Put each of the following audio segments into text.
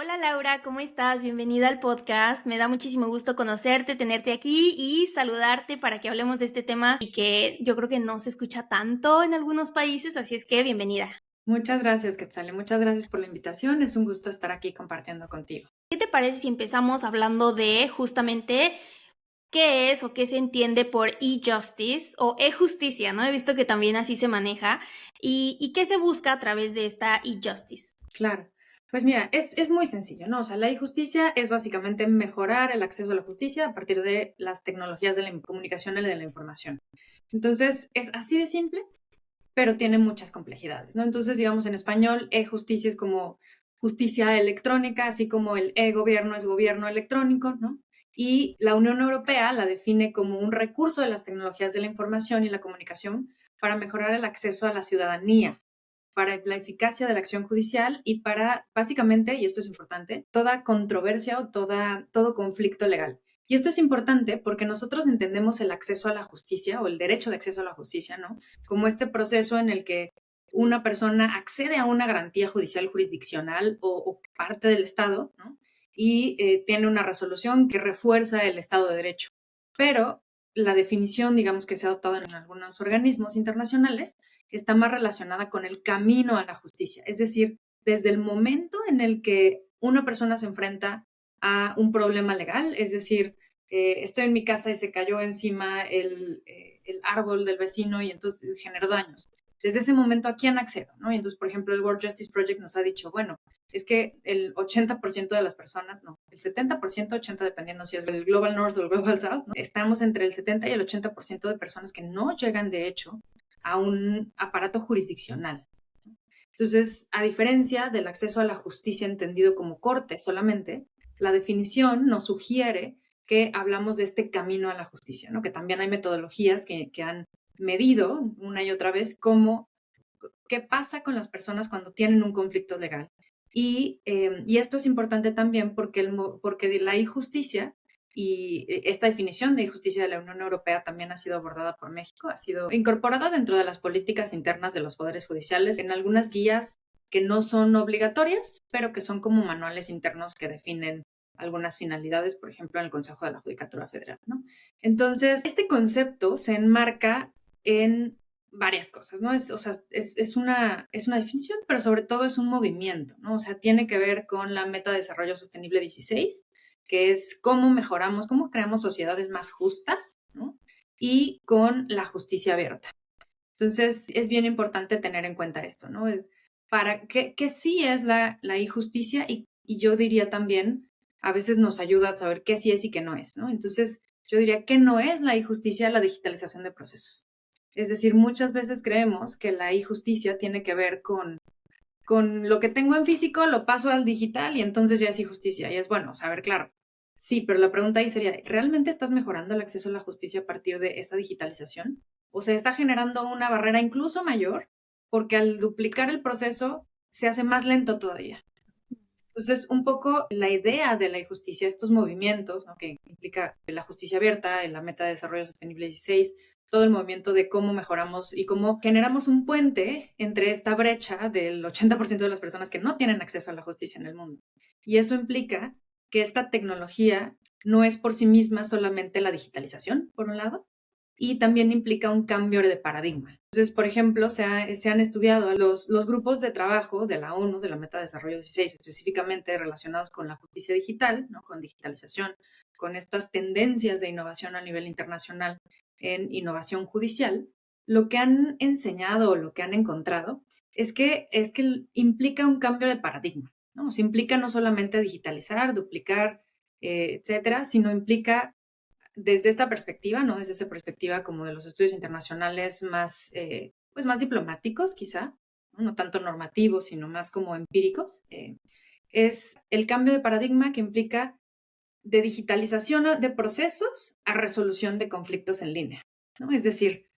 Hola Laura, ¿cómo estás? Bienvenida al podcast. Me da muchísimo gusto conocerte, tenerte aquí y saludarte para que hablemos de este tema y que yo creo que no se escucha tanto en algunos países, así es que bienvenida. Muchas gracias, Quetzale. Muchas gracias por la invitación. Es un gusto estar aquí compartiendo contigo. ¿Qué te parece si empezamos hablando de justamente qué es o qué se entiende por e-justice o e-justicia, ¿no? He visto que también así se maneja y qué se busca a través de esta e-justice. Claro. Pues mira, es muy sencillo, ¿no? O sea, la e-justicia es básicamente mejorar el acceso a la justicia a partir de las tecnologías de la comunicación y de la información. Entonces, es así de simple, pero tiene muchas complejidades, ¿no? Entonces, digamos, en español, e-justicia es como justicia electrónica, así como el e-gobierno es gobierno electrónico, ¿no? Y la Unión Europea la define como un recurso de las tecnologías de la información y la comunicación para mejorar el acceso a la ciudadanía, para la eficacia de la acción judicial y para, básicamente, y esto es importante, toda controversia o todo conflicto legal. Y esto es importante porque nosotros entendemos el acceso a la justicia o el derecho de acceso a la justicia, ¿no? Como este proceso en el que una persona accede a una garantía judicial jurisdiccional o parte del Estado, ¿no? Y tiene una resolución que refuerza el Estado de Derecho. Pero la definición, digamos, que se ha adoptado en algunos organismos internacionales está más relacionada con el camino a la justicia. Es decir, desde el momento en el que una persona se enfrenta a un problema legal, es decir, estoy en mi casa y se cayó encima el árbol del vecino y entonces generó daños. Desde ese momento, ¿a quién accedo? ¿No? Y entonces, por ejemplo, el World Justice Project nos ha dicho, bueno, es que el 80% de las personas, no, el 70%, 80% dependiendo si es el Global North o el Global South, ¿no? Estamos entre el 70 y el 80% de personas que no llegan, de hecho, a un aparato jurisdiccional. Entonces, a diferencia del acceso a la justicia entendido como corte solamente, la definición nos sugiere que hablamos de este camino a la justicia, ¿no? Que también hay metodologías que han medido una y otra vez qué pasa con las personas cuando tienen un conflicto legal. Y esto es importante también porque la injusticia y esta definición de injusticia de la Unión Europea también ha sido abordada por México, ha sido incorporada dentro de las políticas internas de los poderes judiciales en algunas guías que no son obligatorias, pero que son como manuales internos que definen algunas finalidades, por ejemplo, en el Consejo de la Judicatura Federal, ¿no? Entonces, este concepto se enmarca en varias cosas, ¿no? O sea, es una definición, pero sobre todo es un movimiento, ¿no? O sea, tiene que ver con la Meta de Desarrollo Sostenible 16, que es cómo mejoramos, cómo creamos sociedades más justas, ¿no? Y con la justicia abierta. Entonces, es bien importante tener en cuenta esto, ¿no? Para que sí es la injusticia y yo diría también, a veces nos ayuda a saber qué sí es y qué no es, ¿no? Entonces, yo diría que no es la injusticia la digitalización de procesos. Es decir, muchas veces creemos que la injusticia tiene que ver con lo que tengo en físico, lo paso al digital y entonces ya es injusticia. Y es bueno saber, claro. Sí, pero la pregunta ahí sería, ¿realmente estás mejorando el acceso a la justicia a partir de esa digitalización? ¿O se está generando una barrera incluso mayor porque al duplicar el proceso se hace más lento todavía? Entonces, un poco la idea de la injusticia, estos movimientos, ¿no? Que implica la justicia abierta, la Meta de Desarrollo Sostenible 16, todo el movimiento de cómo mejoramos y cómo generamos un puente entre esta brecha del 80% de las personas que no tienen acceso a la justicia en el mundo. Y eso implica que esta tecnología no es por sí misma solamente la digitalización, por un lado, y también implica un cambio de paradigma. Entonces, por ejemplo, se han estudiado los grupos de trabajo de la ONU, de la Meta de Desarrollo 16, específicamente relacionados con la justicia digital, ¿no? Con digitalización, con estas tendencias de innovación a nivel internacional en innovación judicial. Lo que han enseñado o lo que han encontrado es que implica un cambio de paradigma, ¿no? O sea, implica no solamente digitalizar, duplicar, etcétera, sino implica desde esta perspectiva, ¿no? Desde esa perspectiva como de los estudios internacionales más, pues más diplomáticos quizá, ¿no? No tanto normativos, sino más como empíricos, es el cambio de paradigma que implica de digitalización de procesos a resolución de conflictos en línea, ¿no? Es decir,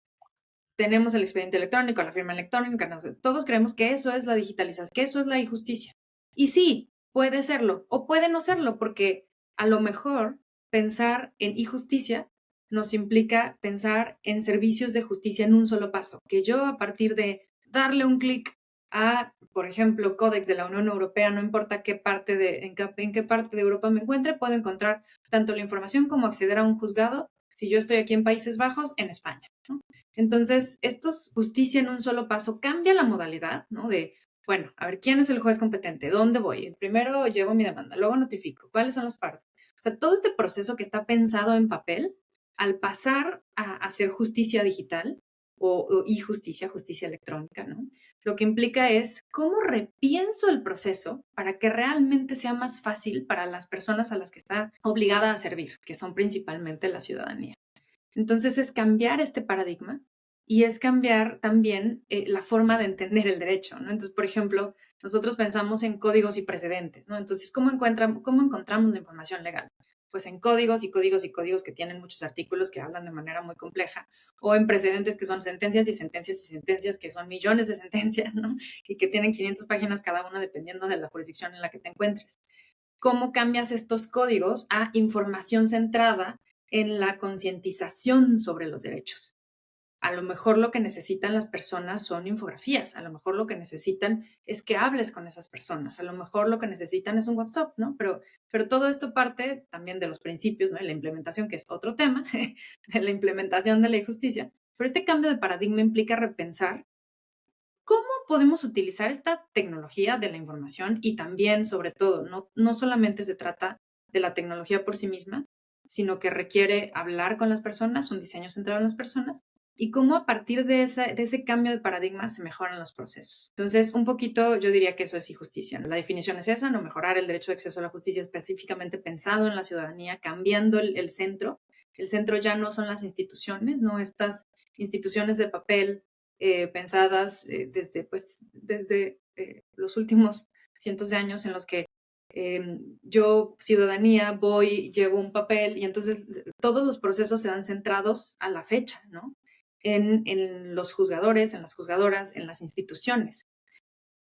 tenemos el expediente electrónico, la firma electrónica, no sé, todos creemos que eso es la digitalización, que eso es la injusticia. Y sí, puede serlo o puede no serlo, porque a lo mejor pensar en injusticia nos implica pensar en servicios de justicia en un solo paso, que yo a partir de darle un clic a, por ejemplo, Códex de la Unión Europea, no importa en qué parte de Europa me encuentre, puedo encontrar tanto la información como acceder a un juzgado si yo estoy aquí en Países Bajos, en España, ¿no? Entonces, esto es justicia en un solo paso, cambia la modalidad, ¿no? De, bueno, a ver, ¿quién es el juez competente? ¿Dónde voy? Primero llevo mi demanda, luego notifico. ¿Cuáles son las partes? O sea, todo este proceso que está pensado en papel, al pasar a hacer justicia digital o e-justicia, justicia electrónica, ¿no? Lo que implica es cómo repienso el proceso para que realmente sea más fácil para las personas a las que está obligada a servir, que son principalmente la ciudadanía. Entonces es cambiar este paradigma y es cambiar también la forma de entender el derecho, ¿no? Entonces, por ejemplo, nosotros pensamos en códigos y precedentes, ¿no? Entonces, ¿cómo encontramos la información legal? Pues en códigos y códigos y códigos que tienen muchos artículos que hablan de manera muy compleja, o en precedentes que son sentencias y sentencias y sentencias, que son millones de sentencias, ¿no? Y que tienen 500 páginas cada una dependiendo de la jurisdicción en la que te encuentres. ¿Cómo cambias estos códigos a información centrada en la concientización sobre los derechos? A lo mejor lo que necesitan las personas son infografías, a lo mejor lo que necesitan es que hables con esas personas, a lo mejor lo que necesitan es un WhatsApp, ¿no? Pero todo esto parte también de los principios, ¿no? Y la implementación, que es otro tema, de la implementación de la justicia. Pero este cambio de paradigma implica repensar cómo podemos utilizar esta tecnología de la información y también, sobre todo, no solamente se trata de la tecnología por sí misma, sino que requiere hablar con las personas, un diseño centrado en las personas, y cómo a partir de ese cambio de paradigma se mejoran los procesos. Entonces, un poquito yo diría que eso es injusticia, ¿no? La definición es esa, no mejorar el derecho de acceso a la justicia específicamente pensado en la ciudadanía, cambiando el centro. El centro ya no son las instituciones, no estas instituciones de papel pensadas desde los últimos cientos de años en los que yo, ciudadanía, voy, llevo un papel y entonces todos los procesos se dan centrados a la fecha, ¿no? En los juzgadores, en las juzgadoras, en las instituciones.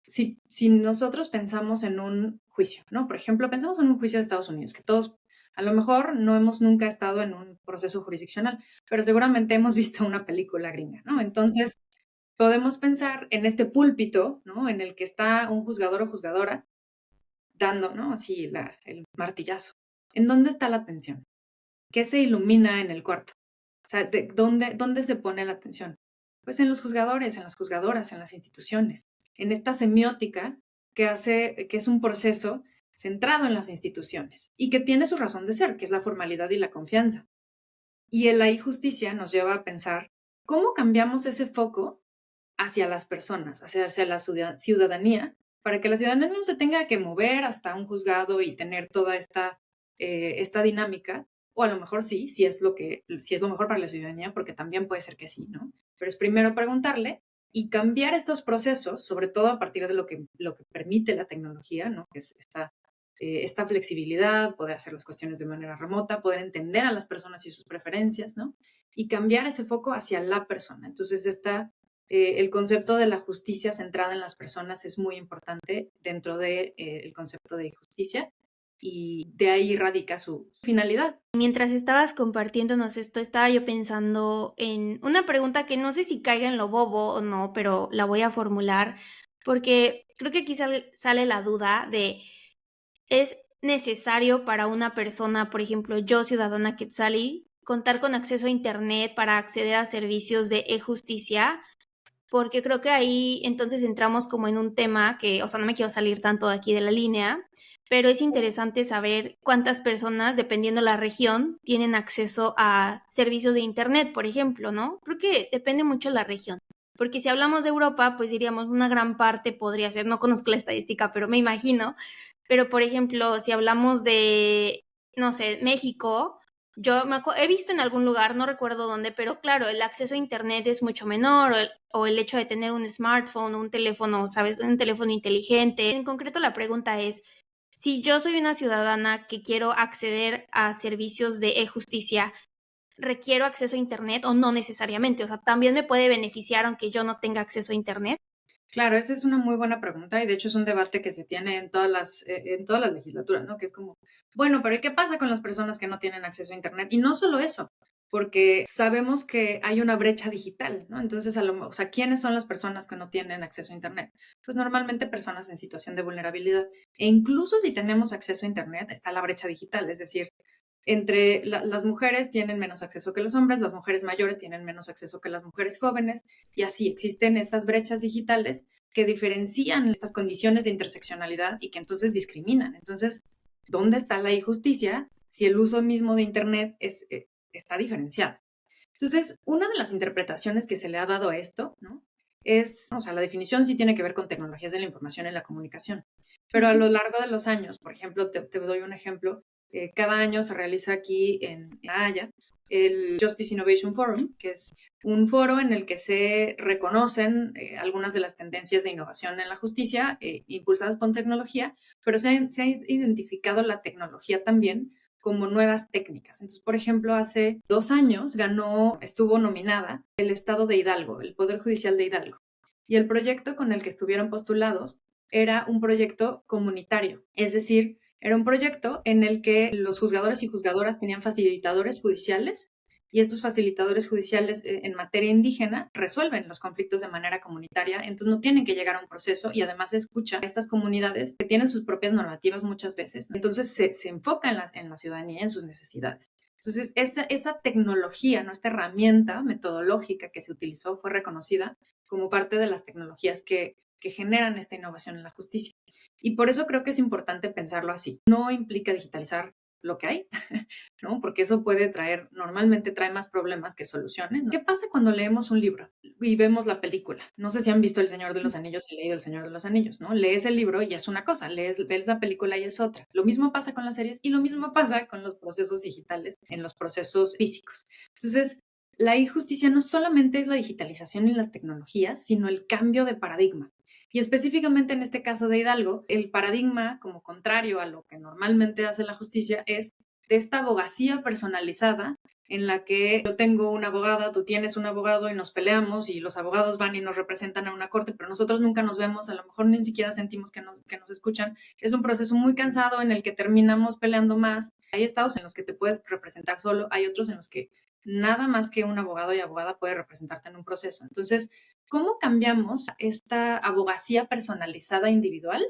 Si nosotros pensamos en un juicio, ¿no? Por ejemplo, pensamos en un juicio de Estados Unidos, que todos a lo mejor no hemos nunca estado en un proceso jurisdiccional, pero seguramente hemos visto una película gringa, ¿no? Entonces, podemos pensar en este púlpito, ¿no? En el que está un juzgador o juzgadora dando, ¿no? Así el martillazo. ¿En dónde está la atención? ¿Qué se ilumina en el cuarto? O sea, ¿dónde se pone la atención? Pues en los juzgadores, en las juzgadoras, en las instituciones, en esta semiótica que es un proceso centrado en las instituciones y que tiene su razón de ser, que es la formalidad y la confianza. Y en la injusticia nos lleva a pensar cómo cambiamos ese foco hacia las personas, hacia la ciudadanía, para que la ciudadanía no se tenga que mover hasta un juzgado y tener toda esta dinámica, o a lo mejor sí, si es lo mejor para la ciudadanía, porque también puede ser que sí, ¿no? Pero es primero preguntarle y cambiar estos procesos, sobre todo a partir de lo que permite la tecnología, ¿no? Que es esta flexibilidad, poder hacer las cuestiones de manera remota, poder entender a las personas y sus preferencias, ¿no? Y cambiar ese foco hacia la persona. Entonces, el concepto de la justicia centrada en las personas es muy importante dentro del concepto de justicia y de ahí radica su finalidad. Mientras estabas compartiéndonos esto, estaba yo pensando en una pregunta que no sé si caiga en lo bobo o no, pero la voy a formular porque creo que aquí sale la duda de, ¿es necesario para una persona, por ejemplo, yo, ciudadana Quetzali, contar con acceso a Internet para acceder a servicios de e-justicia? Porque creo que ahí entonces entramos como en un tema que, o sea, no me quiero salir tanto de aquí de la línea, pero es interesante saber cuántas personas, dependiendo la región, tienen acceso a servicios de Internet, por ejemplo, ¿no? Creo que depende mucho de la región. Porque si hablamos de Europa, pues diríamos una gran parte podría ser, no conozco la estadística, pero me imagino. Pero, por ejemplo, si hablamos de, no sé, México, he visto en algún lugar, no recuerdo dónde, pero claro, el acceso a Internet es mucho menor, o el hecho de tener un smartphone, un teléfono, ¿sabes? Un teléfono inteligente. En concreto, la pregunta es, si yo soy una ciudadana que quiero acceder a servicios de e-justicia, ¿requiero acceso a Internet o no necesariamente? O sea, ¿también me puede beneficiar aunque yo no tenga acceso a Internet? Claro, esa es una muy buena pregunta y de hecho es un debate que se tiene en todas las legislaturas, ¿no? Que es como, bueno, pero ¿y qué pasa con las personas que no tienen acceso a Internet? Y no solo eso, porque sabemos que hay una brecha digital, ¿no? Entonces, o sea, ¿quiénes son las personas que no tienen acceso a Internet? Pues normalmente personas en situación de vulnerabilidad. E incluso si tenemos acceso a Internet, está la brecha digital, es decir, entre las mujeres tienen menos acceso que los hombres, las mujeres mayores tienen menos acceso que las mujeres jóvenes, y así existen estas brechas digitales que diferencian estas condiciones de interseccionalidad y que entonces discriminan. Entonces, ¿dónde está la injusticia si el uso mismo de Internet está diferenciado? Entonces, una de las interpretaciones que se le ha dado a esto, ¿no? O sea, la definición sí tiene que ver con tecnologías de la información y la comunicación, pero a lo largo de los años, por ejemplo, te doy un ejemplo, cada año se realiza aquí en La Haya el Justice Innovation Forum, que es un foro en el que se reconocen algunas de las tendencias de innovación en la justicia impulsadas por tecnología, pero se ha identificado la tecnología también como nuevas técnicas. Entonces, por ejemplo, hace 2 años estuvo nominada el Estado de Hidalgo, el Poder Judicial de Hidalgo. Y el proyecto con el que estuvieron postulados era un proyecto comunitario, es decir, era un proyecto en el que los juzgadores y juzgadoras tenían facilitadores judiciales y estos facilitadores judiciales en materia indígena resuelven los conflictos de manera comunitaria, entonces no tienen que llegar a un proceso y además se escucha a estas comunidades que tienen sus propias normativas muchas veces, entonces se enfoca en la ciudadanía, en sus necesidades. Entonces, esa tecnología, ¿no? Esta herramienta metodológica que se utilizó fue reconocida como parte de las tecnologías que generan esta innovación en la justicia. Y por eso creo que es importante pensarlo así. No implica digitalizar lo que hay, ¿no? Porque eso normalmente trae más problemas que soluciones, ¿no? ¿Qué pasa cuando leemos un libro y vemos la película? No sé si han visto El Señor de los Anillos y leído El Señor de los Anillos, ¿no? Lees el libro y es una cosa, ves la película y es otra. Lo mismo pasa con las series y lo mismo pasa con los procesos digitales, en los procesos físicos. Entonces, la injusticia no solamente es la digitalización y las tecnologías, sino el cambio de paradigma. Y específicamente en este caso de Hidalgo, el paradigma, como contrario a lo que normalmente hace la justicia, es de esta abogacía personalizada en la que yo tengo una abogada, tú tienes un abogado y nos peleamos y los abogados van y nos representan a una corte, pero nosotros nunca nos vemos, a lo mejor ni siquiera sentimos que nos escuchan. Es un proceso muy cansado en el que terminamos peleando más. Hay estados en los que te puedes representar solo, hay otros en los que nada más que un abogado y abogada puede representarte en un proceso. Entonces, ¿cómo cambiamos esta abogacía personalizada individual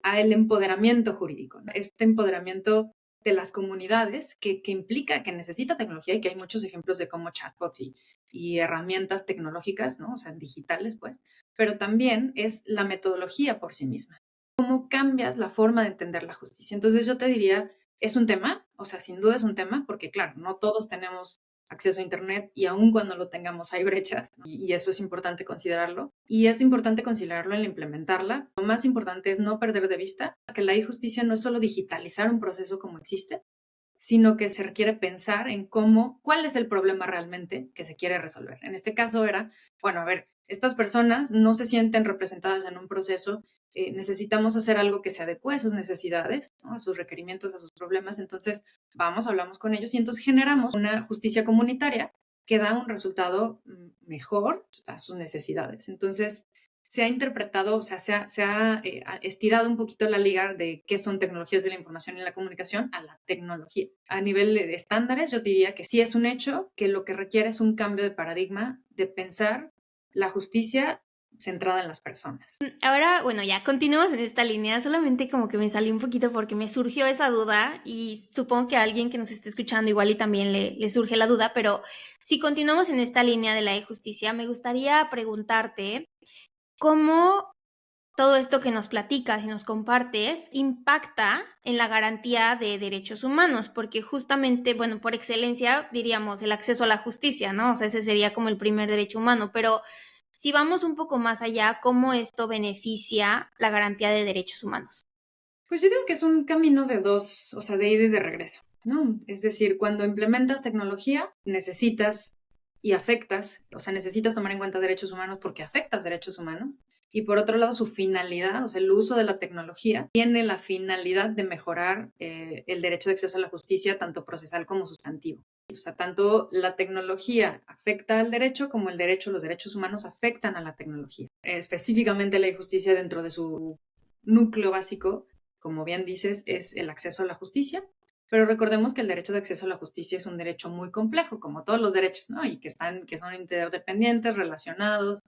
al empoderamiento jurídico? Este empoderamiento de las comunidades que implica, que necesita tecnología y que hay muchos ejemplos de cómo chatbots y herramientas tecnológicas, ¿no? O sea, digitales, pues, pero también es la metodología por sí misma. ¿Cómo cambias la forma de entender la justicia? Entonces yo te diría, es un tema, o sea, sin duda es un tema, porque claro, no todos tenemos acceso a Internet y aun cuando lo tengamos hay brechas, ¿no? Y eso es importante considerarlo. Y es importante considerarlo en implementarla. Lo más importante es no perder de vista que la e-justicia no es solo digitalizar un proceso como existe, sino que se requiere pensar en cuál es el problema realmente que se quiere resolver. En este caso era, bueno, a ver, estas personas no se sienten representadas en un proceso, necesitamos hacer algo que se adecue a sus necesidades, ¿no? A sus requerimientos, a sus problemas, entonces hablamos con ellos y entonces generamos una justicia comunitaria que da un resultado mejor a sus necesidades. Entonces, se ha interpretado, o sea, se ha estirado un poquito la liga de qué son tecnologías de la información y la comunicación a la tecnología. A nivel de estándares, yo diría que sí es un hecho que lo que requiere es un cambio de paradigma, de pensar la justicia centrada en las personas. Ahora, bueno, ya continuamos en esta línea, solamente como que me salí un poquito porque me surgió esa duda y supongo que a alguien que nos esté escuchando igual y también le surge la duda, pero si continuamos en esta línea de la e-justicia, me gustaría preguntarte cómo todo esto que nos platicas y nos compartes impacta en la garantía de derechos humanos, porque justamente, bueno, por excelencia diríamos el acceso a la justicia, ¿no? O sea, ese sería como el primer derecho humano, pero si vamos un poco más allá, ¿cómo esto beneficia la garantía de derechos humanos? Pues yo digo que es un camino de dos, o sea, de ida y de regreso, ¿no? Es decir, cuando implementas tecnología, necesitas y afectas, o sea, necesitas tomar en cuenta derechos humanos porque afectas derechos humanos. Y por otro lado, su finalidad, o sea, el uso de la tecnología, tiene la finalidad de mejorar el derecho de acceso a la justicia, tanto procesal como sustantivo. O sea, tanto la tecnología afecta al derecho como los derechos humanos afectan a la tecnología. Específicamente la justicia dentro de su núcleo básico, como bien dices, es el acceso a la justicia. Pero recordemos que el derecho de acceso a la justicia es un derecho muy complejo, como todos los derechos, ¿no? Y que son interdependientes, relacionados,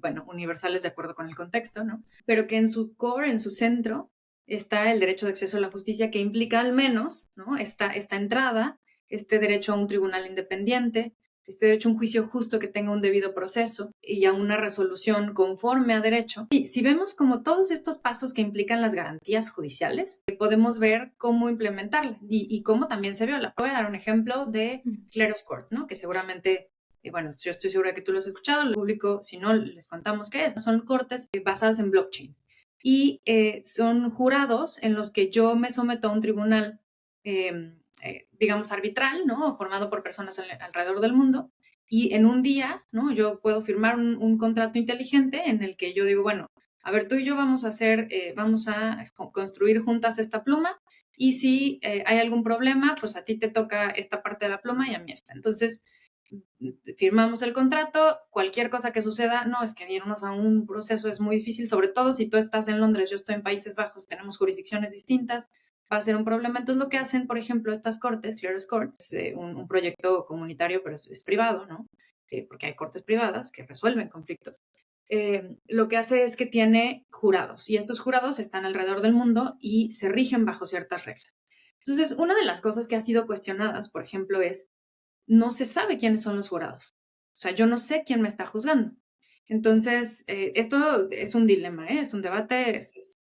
bueno, universales de acuerdo con el contexto, ¿no? Pero que en su core, en su centro, está el derecho de acceso a la justicia, que implica al menos, ¿no? Esta entrada, este derecho a un tribunal independiente, este derecho a un juicio justo que tenga un debido proceso y a una resolución conforme a derecho. Y si vemos como todos estos pasos que implican las garantías judiciales, podemos ver cómo implementarla y cómo también se viola. Voy a dar un ejemplo de Cleros Courts, ¿no? Que seguramente, bueno, yo estoy segura que tú lo has escuchado, el público, si no, les contamos qué es. Son cortes basadas en blockchain y son jurados en los que yo me someto a un tribunal digamos, arbitral, ¿no? Formado por personas alrededor del mundo. Y en un día, ¿no? Yo puedo firmar un contrato inteligente en el que yo digo, bueno, a ver, tú y yo vamos a construir juntas esta pluma y si hay algún problema, pues a ti te toca esta parte de la pluma y a mí esta. Entonces, firmamos el contrato, cualquier cosa que suceda, no, es que irnos a un proceso es muy difícil, sobre todo si tú estás en Londres, yo estoy en Países Bajos, tenemos jurisdicciones distintas, va a ser un problema. Entonces lo que hacen, por ejemplo, estas cortes, Cleros Courts, un proyecto comunitario, pero es privado, ¿no? Porque hay cortes privadas que resuelven conflictos. Lo que hace es que tiene jurados y estos jurados están alrededor del mundo y se rigen bajo ciertas reglas. Entonces, una de las cosas que ha sido cuestionadas, por ejemplo, es no se sabe quiénes son los jurados. O sea, yo no sé quién me está juzgando. Entonces, esto es un dilema, es un debate,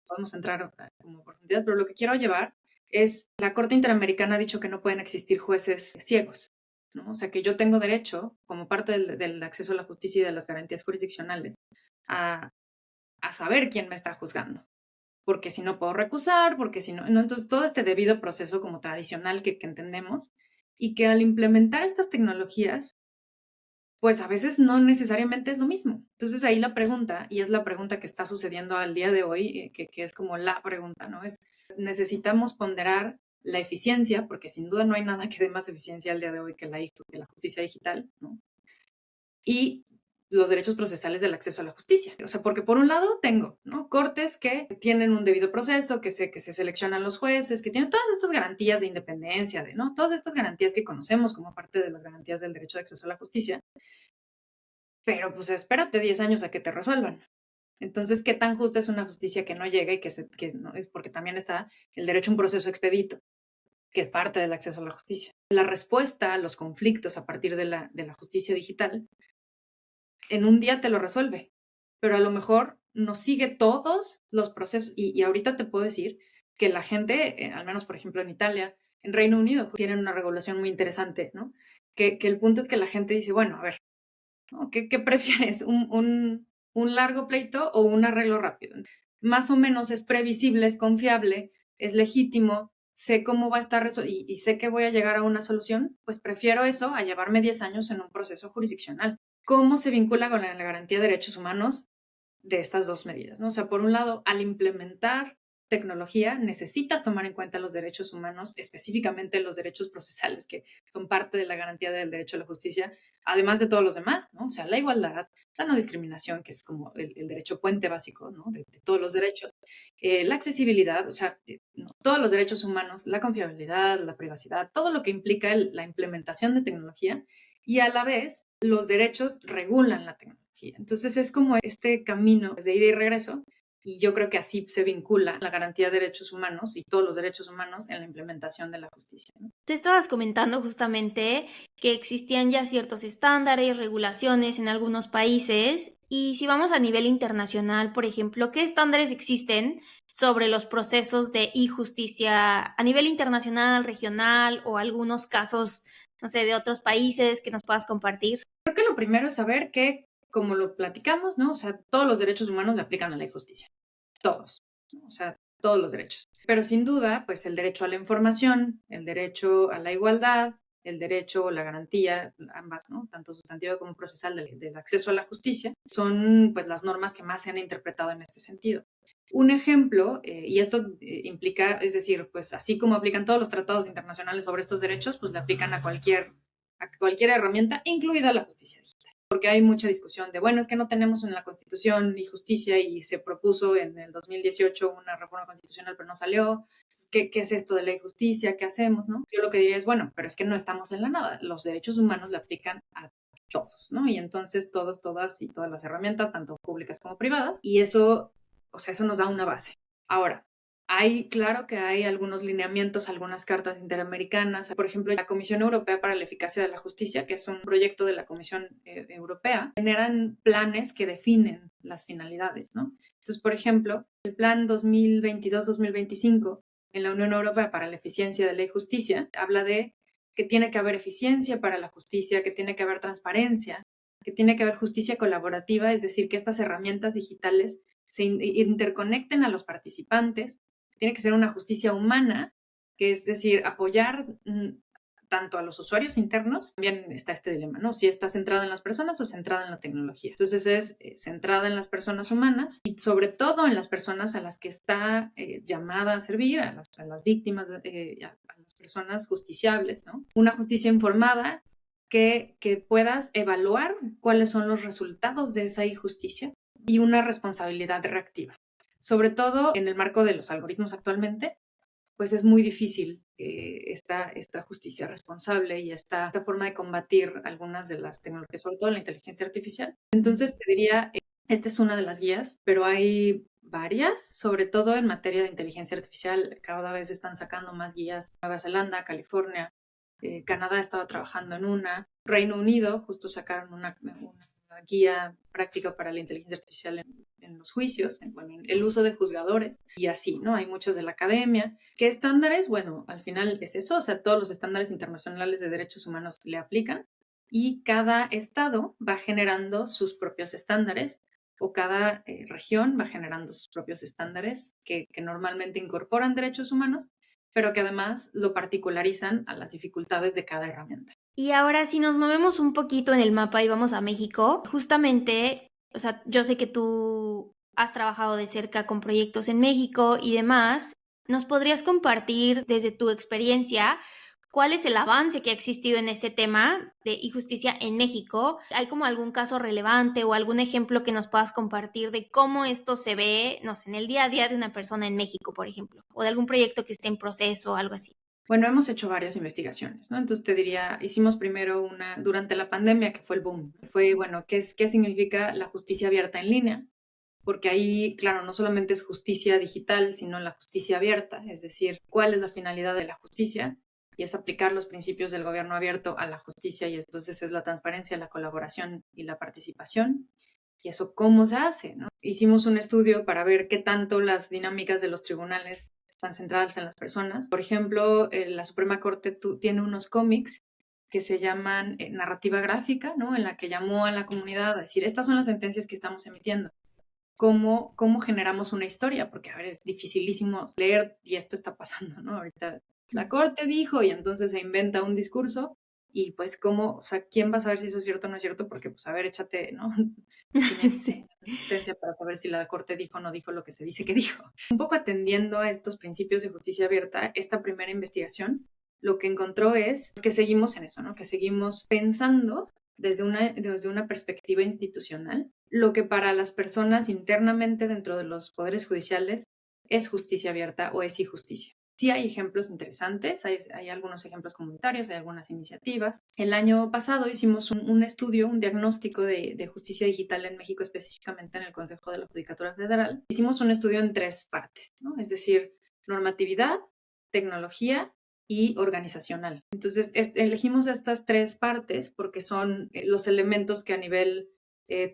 podemos entrar como profundidad, pero lo que quiero llevar es, la Corte Interamericana ha dicho que no pueden existir jueces ciegos, ¿no? O sea, que yo tengo derecho, como parte del acceso a la justicia y de las garantías jurisdiccionales, a, a saber quién me está juzgando. Porque si no puedo recusar, porque si no, entonces todo este debido proceso como tradicional que entendemos, y que al implementar estas tecnologías, pues a veces no necesariamente es lo mismo. Entonces ahí la pregunta, y es la pregunta que está sucediendo al día de hoy, que es como la pregunta, ¿no? Es, necesitamos ponderar la eficiencia, porque sin duda no hay nada que dé más eficiencia al día de hoy que la justicia digital, ¿no? Y los derechos procesales del acceso a la justicia. O sea, porque por un lado tengo, ¿no? Cortes que tienen un debido proceso, que se seleccionan los jueces, que tienen todas estas garantías de independencia, ¿no? Todas estas garantías que conocemos como parte de las garantías del derecho de acceso a la justicia. Pero pues espérate 10 años a que te resuelvan. Entonces, ¿qué tan justa es una justicia que no llega y que no es? Porque también está el derecho a un proceso expedito, que es parte del acceso a la justicia. La respuesta a los conflictos a partir de la justicia digital en un día te lo resuelve, pero a lo mejor no sigue todos los procesos. Y ahorita te puedo decir que la gente, al menos por ejemplo en Italia, en Reino Unido, tienen una regulación muy interesante, ¿no? Que el punto es que la gente dice, bueno, a ver, ¿no? ¿Qué prefieres? ¿Un largo pleito o un arreglo rápido? Más o menos es previsible, es confiable, es legítimo, sé cómo va a estar y sé que voy a llegar a una solución, pues prefiero eso a llevarme 10 años en un proceso jurisdiccional. ¿Cómo se vincula con la garantía de derechos humanos de estas dos medidas, ¿no? O sea, por un lado, al implementar tecnología, necesitas tomar en cuenta los derechos humanos, específicamente los derechos procesales, que son parte de la garantía del derecho a la justicia, además de todos los demás, ¿no? O sea, la igualdad, la no discriminación, que es como el derecho puente básico, ¿no? De todos los derechos, la accesibilidad, o sea, ¿no? Todos los derechos humanos, la confiabilidad, la privacidad, todo lo que implica la implementación de tecnología y a la vez los derechos regulan la tecnología. Entonces es como este camino de ida y regreso y yo creo que así se vincula la garantía de derechos humanos y todos los derechos humanos en la implementación de la justicia, ¿no? Tú estabas comentando justamente que existían ya ciertos estándares, regulaciones en algunos países y si vamos a nivel internacional, por ejemplo, ¿qué estándares existen sobre los procesos de e-justicia a nivel internacional, regional o algunos casos, no sé, de otros países que nos puedas compartir? Creo que lo primero es saber que, como lo platicamos, ¿no? O sea, todos los derechos humanos le aplican a la justicia. Todos, ¿no? O sea, todos los derechos. Pero sin duda, pues el derecho a la información, el derecho a la igualdad, el derecho o la garantía, ambas, ¿no? Tanto sustantiva como procesal del acceso a la justicia, son pues las normas que más se han interpretado en este sentido. Un ejemplo, y esto implica, es decir, pues así como aplican todos los tratados internacionales sobre estos derechos, pues le aplican a cualquier herramienta, incluida la justicia digital. porque hay mucha discusión de, bueno, es que no tenemos en la Constitución ni justicia y se propuso en el 2018 una reforma constitucional, pero no salió. ¿Qué es esto de ley y justicia? ¿Qué hacemos, no? Yo lo que diría es, bueno, pero es que no estamos en la nada. Los derechos humanos le aplican a todos, ¿no? Y entonces todos, todas y todas las herramientas, tanto públicas como privadas, y eso, o sea, eso nos da una base. Ahora, claro que hay algunos lineamientos, algunas cartas interamericanas. Por ejemplo, la Comisión Europea para la Eficacia de la Justicia, que es un proyecto de la Comisión Europea, generan planes que definen las finalidades, ¿no? Entonces, por ejemplo, el plan 2022-2025 en la Unión Europea para la Eficiencia de la Justicia habla de que tiene que haber eficiencia para la justicia, que tiene que haber transparencia, que tiene que haber justicia colaborativa, es decir, que estas herramientas digitales se interconecten a los participantes. Tiene que ser una justicia humana, que es decir, apoyar tanto a los usuarios internos. También está este dilema, ¿no? Si está centrada en las personas o centrada en la tecnología. Entonces es centrada en las personas humanas y sobre todo en las personas a las que está llamada a servir, a las víctimas, a las personas justiciables, ¿no? Una justicia informada que puedas evaluar cuáles son los resultados de esa injusticia y una responsabilidad reactiva. Sobre todo en el marco de los algoritmos actualmente, pues es muy difícil esta justicia responsable y esta forma de combatir algunas de las tecnologías, sobre todo la inteligencia artificial. Entonces te diría, esta es una de las guías, pero hay varias, sobre todo en materia de inteligencia artificial. Cada vez están sacando más guías. Nueva Zelanda, California, Canadá estaba trabajando en una. Reino Unido justo sacaron una guía práctica para la inteligencia artificial en los juicios, en el uso de juzgadores y así, ¿no? Hay muchos de la academia. ¿Qué estándares? Bueno, al final es eso, o sea, todos los estándares internacionales de derechos humanos le aplican y cada estado va generando sus propios estándares o cada región va generando sus propios estándares que normalmente incorporan derechos humanos, pero que además lo particularizan a las dificultades de cada herramienta. Y ahora si nos movemos un poquito en el mapa y vamos a México, justamente, o sea, yo sé que tú has trabajado de cerca con proyectos en México y demás. ¿Nos podrías compartir desde tu experiencia cuál es el avance que ha existido en este tema de injusticia en México? ¿Hay como algún caso relevante o algún ejemplo que nos puedas compartir de cómo esto se ve, no sé, en el día a día de una persona en México, por ejemplo, o de algún proyecto que esté en proceso o algo así? Bueno, hemos hecho varias investigaciones, ¿no? Entonces te diría, hicimos primero una durante la pandemia, que fue el boom. Fue, bueno, ¿qué significa la justicia abierta en línea? Porque ahí, claro, no solamente es justicia digital, sino la justicia abierta, es decir, ¿cuál es la finalidad de la justicia? Y es aplicar los principios del gobierno abierto a la justicia y entonces es la transparencia, la colaboración y la participación. ¿Y eso cómo se hace, no? Hicimos un estudio para ver qué tanto las dinámicas de los tribunales están centradas en las personas. Por ejemplo, la Suprema Corte tiene unos cómics que se llaman narrativa gráfica, ¿no? En la que llamó a la comunidad a decir, estas son las sentencias que estamos emitiendo. ¿Cómo generamos una historia? Porque, a ver, es dificilísimo leer y esto está pasando, ¿no? Ahorita la Corte dijo y entonces se inventa un discurso y pues cómo, o sea, ¿quién va a saber si eso es cierto o no es cierto? Porque, pues, a ver, échate, ¿no? Sí. Sentencia para saber si la Corte dijo o no dijo lo que se dice que dijo. Un poco atendiendo a estos principios de justicia abierta, esta primera investigación lo que encontró es que seguimos en eso, ¿no? Que seguimos pensando desde una perspectiva institucional lo que para las personas internamente dentro de los poderes judiciales es justicia abierta o es injusticia. Sí hay ejemplos interesantes, hay algunos ejemplos comunitarios, hay algunas iniciativas. El año pasado hicimos un estudio, un diagnóstico de justicia digital en México, específicamente en el Consejo de la Judicatura Federal. Hicimos un estudio en 3 partes, ¿no? Es decir, normatividad, tecnología y organizacional. Entonces, elegimos estas 3 partes porque son los elementos que a nivel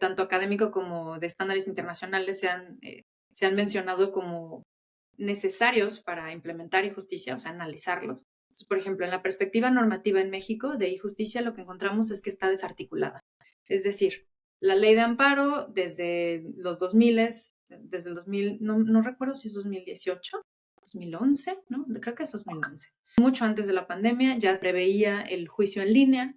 tanto académico como de estándares internacionales se han mencionado como necesarios para implementar injusticia, o sea, analizarlos. Entonces, por ejemplo, en la perspectiva normativa en México de injusticia, lo que encontramos es que está desarticulada. Es decir, la ley de amparo desde los 2000, desde el 2000, no recuerdo si es 2018, 2011, ¿no? Creo que es 2011. Mucho antes de la pandemia ya preveía el juicio en línea,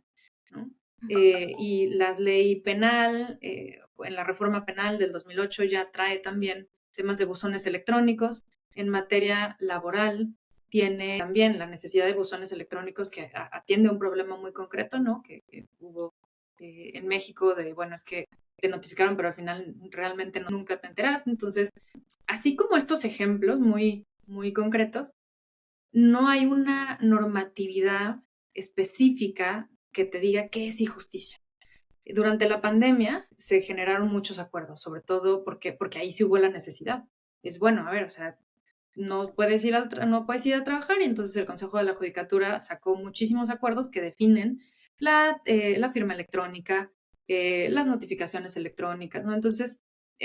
¿no? Y la ley penal, en la reforma penal del 2008 ya trae también temas de buzones electrónicos. En materia laboral tiene también la necesidad de buzones electrónicos que atiende un problema muy concreto, ¿no? Que hubo en México de, bueno, es que te notificaron, pero al final realmente nunca te enteraste. Entonces, así como estos ejemplos muy, muy concretos, no hay una normatividad específica que te diga qué es injusticia. Durante la pandemia se generaron muchos acuerdos, sobre todo porque ahí sí hubo la necesidad. Es bueno, a ver, o sea, no puedes ir a trabajar y entonces el Consejo de la Judicatura sacó muchísimos acuerdos que definen la firma electrónica, las notificaciones electrónicas, ¿no? Entonces,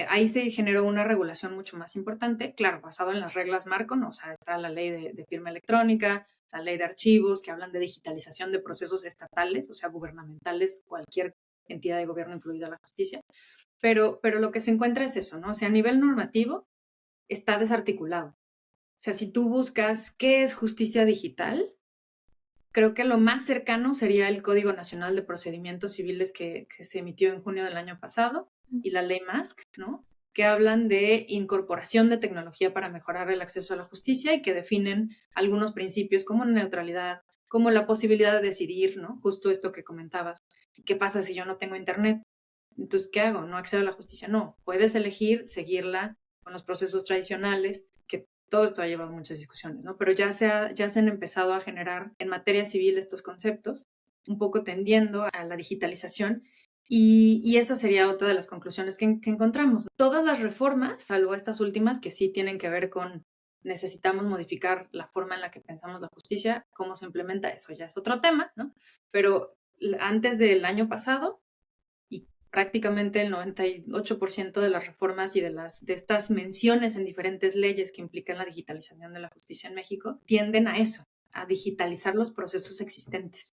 ahí se generó una regulación mucho más importante, claro, basado en las reglas marco, ¿no? O sea, está la ley de firma electrónica, la ley de archivos, que hablan de digitalización de procesos estatales, o sea, gubernamentales, cualquier entidad de gobierno, incluida la justicia. Pero lo que se encuentra es eso, ¿no? O sea, a nivel normativo está desarticulado. O sea, si tú buscas qué es justicia digital, creo que lo más cercano sería el Código Nacional de Procedimientos Civiles que se emitió en junio del año pasado y la ley MASC, ¿no? Que hablan de incorporación de tecnología para mejorar el acceso a la justicia y que definen algunos principios como neutralidad, como la posibilidad de decidir, ¿no? Justo esto que comentabas. ¿Qué pasa si yo no tengo internet? Entonces, ¿qué hago? ¿No accedo a la justicia? No, puedes elegir seguirla con los procesos tradicionales, que todo esto ha llevado muchas discusiones, ¿no? Pero ya se han empezado a generar en materia civil estos conceptos, un poco tendiendo a la digitalización, y esa sería otra de las conclusiones que encontramos. Todas las reformas, salvo estas últimas, que sí tienen que ver con necesitamos modificar la forma en la que pensamos la justicia, cómo se implementa, eso ya es otro tema, ¿no? Pero antes del año pasado, y prácticamente el 98% de las reformas y de estas menciones en diferentes leyes que implican la digitalización de la justicia en México tienden a eso, a digitalizar los procesos existentes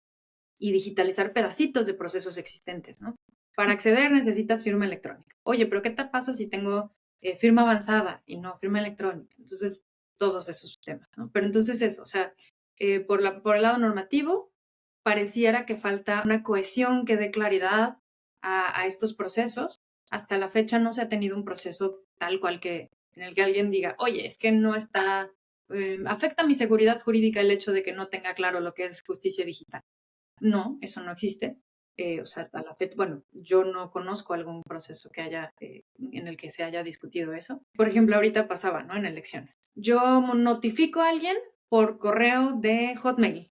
y digitalizar pedacitos de procesos existentes, ¿no? Para acceder necesitas firma electrónica. Oye, pero ¿qué te pasa si tengo firma avanzada y no firma electrónica? Entonces, todos esos temas, ¿no? Pero entonces eso, o sea, por el lado normativo, pareciera que falta una cohesión que dé claridad a estos procesos. Hasta la fecha no se ha tenido un proceso tal cual en el que alguien diga, oye, es que no está, afecta mi seguridad jurídica el hecho de que no tenga claro lo que es justicia digital. No, eso no existe. O sea, a la fecha, bueno, yo no conozco algún proceso que haya, en el que se haya discutido eso. Por ejemplo, ahorita pasaba, ¿no? En elecciones. Yo notifico a alguien por correo de Hotmail.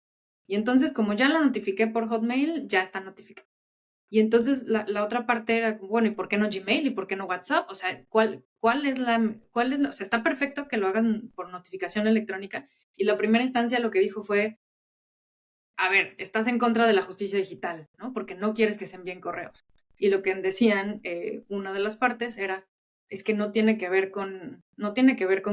Y entonces, como ya lo notifiqué por Hotmail, ya está notificado. Y entonces la otra parte era, bueno, ¿y por qué no Gmail? ¿Y por qué no WhatsApp? O sea, o sea, está perfecto que lo hagan por notificación electrónica. Y la primera instancia lo que dijo fue, a ver, estás en contra de la justicia digital, ¿no? Porque no quieres que se envíen correos. Y lo que decían una de las partes era, es que no tiene que ver con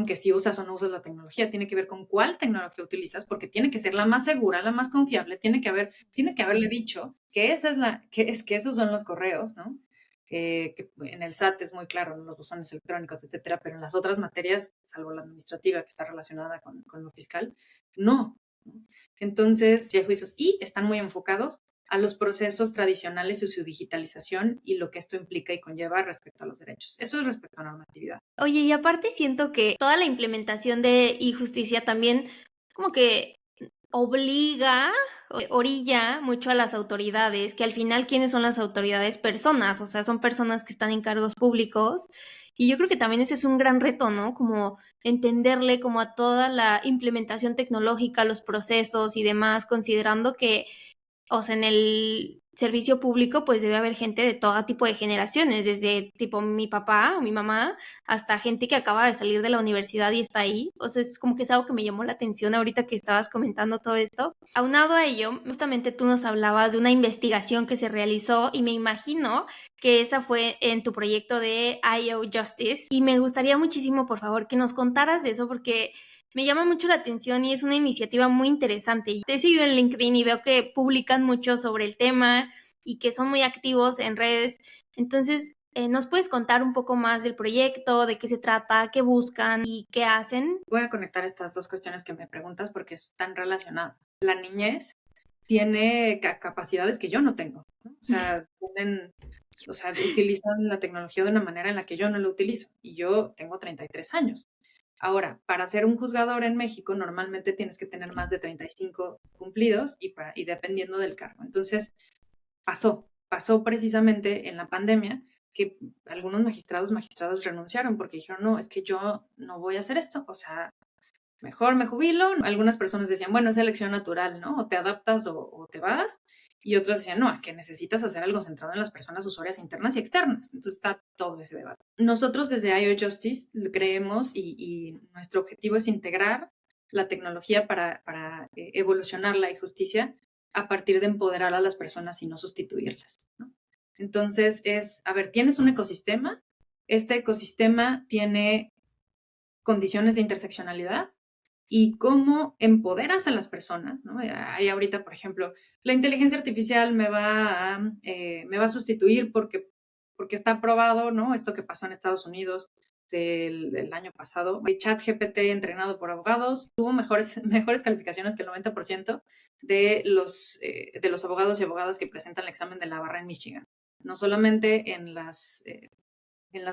que si usas o no usas la tecnología, tiene que ver con cuál tecnología utilizas, porque tiene que ser la más segura, la más confiable, tienes que haberle dicho que que esos son los correos, ¿no? Que en el SAT es muy claro, ¿no? Los buzones electrónicos, etcétera, pero en las otras materias, salvo la administrativa que está relacionada con lo fiscal, no. Entonces, ya hay juicios y están muy enfocados a los procesos tradicionales y su digitalización y lo que esto implica y conlleva respecto a los derechos. Eso es respecto a normatividad. Oye, y aparte siento que toda la implementación de e-justicia también como que obliga, orilla mucho a las autoridades, que al final, ¿quiénes son las autoridades? Personas, o sea, son personas que están en cargos públicos. Y yo creo que también ese es un gran reto, ¿no? Como entenderle como a toda la implementación tecnológica, los procesos y demás, considerando que, o sea, en el servicio público, pues debe haber gente de todo tipo de generaciones, desde tipo mi papá o mi mamá, hasta gente que acaba de salir de la universidad y está ahí. O sea, es como que es algo que me llamó la atención ahorita que estabas comentando todo esto. Aunado a ello, justamente tú nos hablabas de una investigación que se realizó y me imagino que esa fue en tu proyecto de IO Justice. Y me gustaría muchísimo, por favor, que nos contaras de eso porque me llama mucho la atención y es una iniciativa muy interesante. Te he seguido en LinkedIn y veo que publican mucho sobre el tema y que son muy activos en redes. Entonces, ¿nos puedes contar un poco más del proyecto, de qué se trata, qué buscan y qué hacen? Voy a conectar estas dos cuestiones que me preguntas porque están relacionadas. La niñez tiene capacidades que yo no tengo, ¿no? O sea, utilizan la tecnología de una manera en la que yo no la utilizo y yo tengo 33 años. Ahora, para ser un juzgador en México, normalmente tienes que tener más de 35 cumplidos y dependiendo del cargo. Entonces, pasó precisamente en la pandemia que algunos magistradas renunciaron porque dijeron, no, es que yo no voy a hacer esto, o sea, mejor me jubilo. Algunas personas decían, bueno, es elección natural, ¿no? O te adaptas o te vas. Y otros decían, no, es que necesitas hacer algo centrado en las personas usuarias internas y externas. Entonces está todo ese debate. Nosotros desde IO Justice creemos y nuestro objetivo es integrar la tecnología para evolucionar la justicia a partir de empoderar a las personas y no sustituirlas, ¿no? Entonces a ver, tienes un ecosistema, este ecosistema tiene condiciones de interseccionalidad y cómo empoderas a las personas, ¿no? Hay ahorita, por ejemplo, la inteligencia artificial me va a sustituir porque está probado, ¿no? Esto que pasó en Estados Unidos del año pasado. El ChatGPT entrenado por abogados tuvo mejores calificaciones que el 90% de los abogados y abogadas que presentan el examen de la barra en Michigan. No solamente en las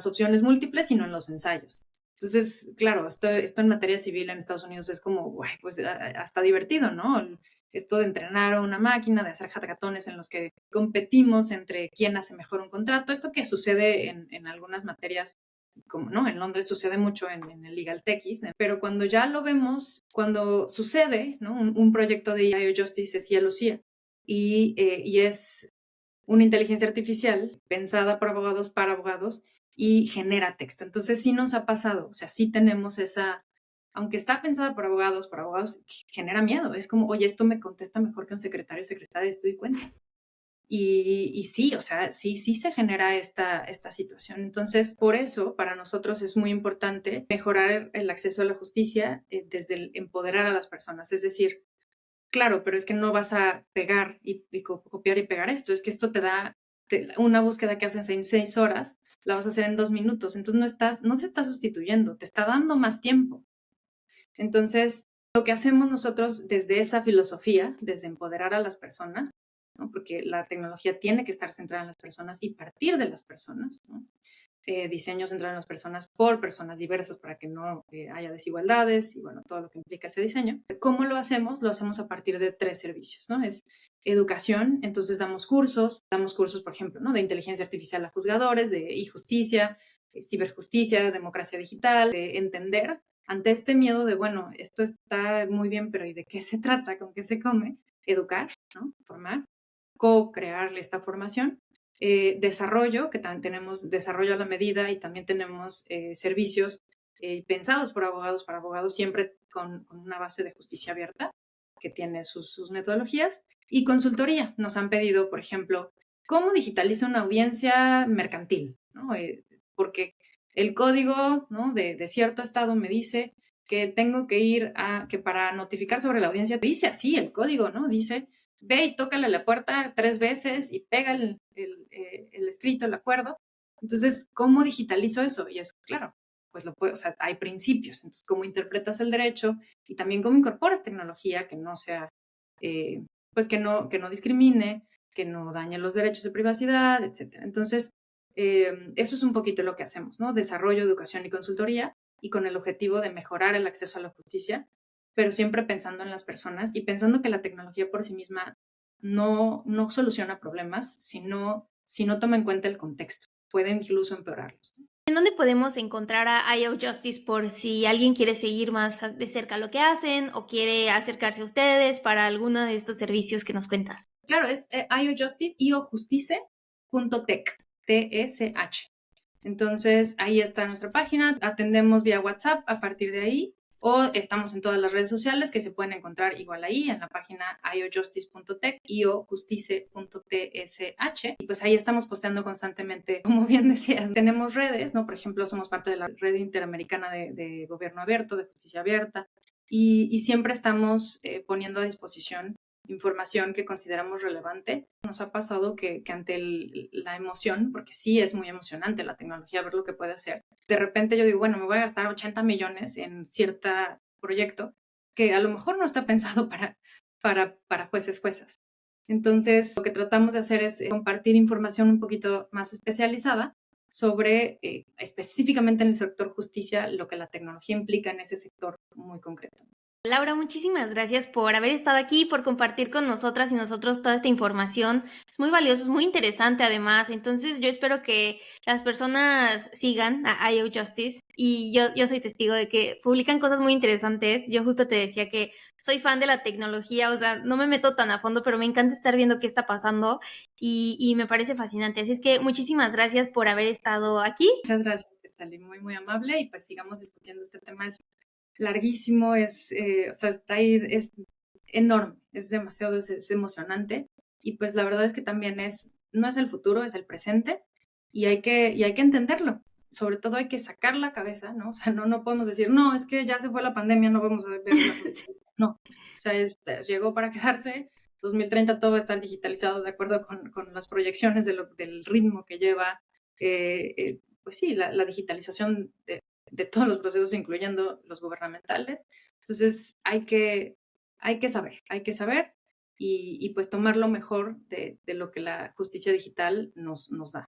opciones múltiples, sino en los ensayos. Entonces, claro, esto en materia civil en Estados Unidos es como, guay, pues hasta divertido, ¿no? Esto de entrenar a una máquina, de hacer hackatones en los que competimos entre quién hace mejor un contrato, esto que sucede en algunas materias, como, ¿no? En Londres sucede mucho en el Legal Techies, pero cuando ya lo vemos, cuando sucede, ¿no? Un proyecto de IO Justice es Yellow Lucía y es una inteligencia artificial pensada por abogados para abogados y genera texto. Entonces sí nos ha pasado, o sea, sí tenemos aunque está pensada por abogados, genera miedo. Es como, oye, esto me contesta mejor que un secretario o secretaria de estudio y cuenta. Y sí, o sea, sí se genera esta situación. Entonces, por eso, para nosotros es muy importante mejorar el acceso a la justicia desde el empoderar a las personas. Es decir, claro, pero es que no vas a pegar y copiar y pegar esto. Es que esto te da una búsqueda que haces en 6 horas, la vas a hacer en 2 minutos. Entonces no se está sustituyendo, te está dando más tiempo. Entonces, lo que hacemos nosotros desde esa filosofía, desde empoderar a las personas, ¿no? Porque la tecnología tiene que estar centrada en las personas y partir de las personas, ¿no? Diseño centrado en las personas por personas diversas para que no haya desigualdades y bueno, todo lo que implica ese diseño. ¿Cómo lo hacemos? Lo hacemos a partir de 3 servicios, ¿no? Es educación, entonces damos cursos, por ejemplo, ¿no? De inteligencia artificial a juzgadores, de e-justicia, ciberjusticia, democracia digital, de entender ante este miedo de, bueno, esto está muy bien, pero ¿y de qué se trata? ¿Con qué se come? Educar, ¿no? Formar, co-crear esta formación. Desarrollo, que también tenemos desarrollo a la medida y también tenemos servicios pensados por abogados para abogados, siempre con una base de justicia abierta que tiene sus metodologías. Y consultoría. Nos han pedido, por ejemplo, cómo digitaliza una audiencia mercantil, ¿no? Porque el código, ¿no? de cierto estado me dice que tengo que ir que para notificar sobre la audiencia, dice así el código, ¿no? Dice, ve y tócale a la puerta 3 veces y pega el escrito, el acuerdo. Entonces, ¿cómo digitalizo eso? Y es claro, pues o sea, hay principios. Entonces, ¿cómo interpretas el derecho? Y también cómo incorporas tecnología que no sea, pues que no discrimine, que no dañe los derechos de privacidad, etcétera. Entonces, eso es un poquito lo que hacemos, ¿no? Desarrollo, educación y consultoría, y con el objetivo de mejorar el acceso a la justicia, pero siempre pensando en las personas y pensando que la tecnología por sí misma no soluciona problemas si no toma en cuenta el contexto. Puede incluso empeorarlos. ¿En dónde podemos encontrar a IO Justice por si alguien quiere seguir más de cerca lo que hacen o quiere acercarse a ustedes para alguno de estos servicios que nos cuentas? Claro, es IO Justice, iojustice.tech, TSH. Entonces, ahí está nuestra página, atendemos vía WhatsApp a partir de ahí, o estamos en todas las redes sociales que se pueden encontrar igual ahí en la página iojustice.tech, iojustice.tsh, y pues ahí estamos posteando constantemente, como bien decías, tenemos redes, ¿no? Por ejemplo, somos parte de la red interamericana de gobierno abierto, de justicia abierta, y siempre estamos poniendo a disposición información que consideramos relevante. Nos ha pasado que ante la emoción, porque sí es muy emocionante la tecnología, ver lo que puede hacer, de repente yo digo, bueno, me voy a gastar 80 millones en cierto proyecto que a lo mejor no está pensado para jueces. Entonces, lo que tratamos de hacer es compartir información un poquito más especializada sobre específicamente en el sector justicia, lo que la tecnología implica en ese sector muy concreto. Laura, muchísimas gracias por haber estado aquí, por compartir con nosotras y nosotros toda esta información. Es muy valioso, es muy interesante además. Entonces yo espero que las personas sigan a IO Justice y yo soy testigo de que publican cosas muy interesantes. Yo justo te decía que soy fan de la tecnología, o sea, no me meto tan a fondo, pero me encanta estar viendo qué está pasando y me parece fascinante. Así es que muchísimas gracias por haber estado aquí. Muchas gracias, Quetzalí, muy, muy amable y pues sigamos discutiendo este tema. Es larguísimo, o sea, está ahí, es enorme, es demasiado, es emocionante y pues la verdad es que también no es el futuro, es el presente y hay que entenderlo. Sobre todo hay que sacar la cabeza, ¿no? O sea, no podemos decir, no, es que ya se fue la pandemia, no vamos a ver la justicia. No, o sea, llegó para quedarse. 2030 todo va a estar digitalizado de acuerdo con las proyecciones del ritmo que lleva, pues sí, la digitalización de todos los procesos, incluyendo los gubernamentales. Entonces, hay que saber y pues tomar lo mejor de lo que la justicia digital nos da.